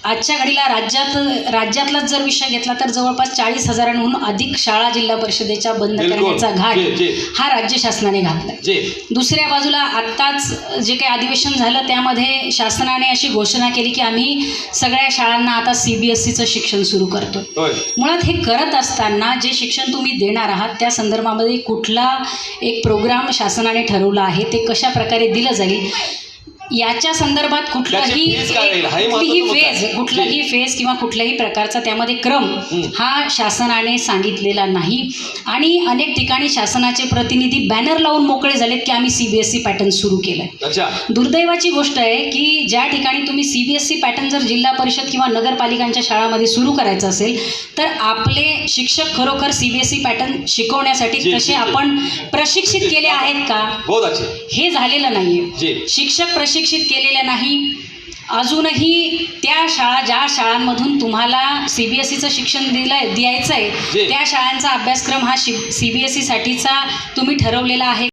आजच्या घडीला राज्यातलाच जर विषय घेतला तर जवळपास 40,000हून अधिक शाळा जिल्हा परिषदेच्या बंद करण्याचा घाट हा राज्य शासनाने घातला. दुसऱ्या बाजूला आत्ताच जे काही अधिवेशन झालं त्यामध्ये शासनाने अशी घोषणा केली की आम्ही सगळ्या शाळांना आता CBSEचं शिक्षण सुरू करतो. मुळात हे करत असताना जे शिक्षण तुम्ही देणार आहात त्या संदर्भामध्ये कुठला एक प्रोग्राम शासनाने ठरवला आहे, ते कशा प्रकारे दिलं जाईल याच्या संदर्भात कुठलाही फेज किंवा कुठल्याही प्रकारचा त्यामध्ये क्रम हा शासनाने सांगितलेला नाही. आणि अनेक ठिकाणी शासनाचे प्रतिनिधी बॅनर लावून मोकळे झालेत की आम्ही CBSE पॅटर्न सुरू केलंय. दुर्दैवाची गोष्ट आहे की ज्या ठिकाणी तुम्ही CBSE पॅटर्न जर जिल्हा परिषद किंवा नगरपालिकांच्या शाळांमध्ये सुरू करायचं असेल तर आपले शिक्षक खरोखर CBSE पॅटर्न शिकवण्यासाठी तसे आपण प्रशिक्षित केले आहेत का, हे झालेलं नाहीये. शिक्षक प्रशिक्षित केलेल्या नाही. अजूनही त्या शाळा ज्या शाळांमधून तुम्हाला CBSEचं शिक्षण द्यायचं आहे त्या शाळांचा अभ्यासक्रम हा CBSE साठीचा तुम्ही ठरवलेला आहे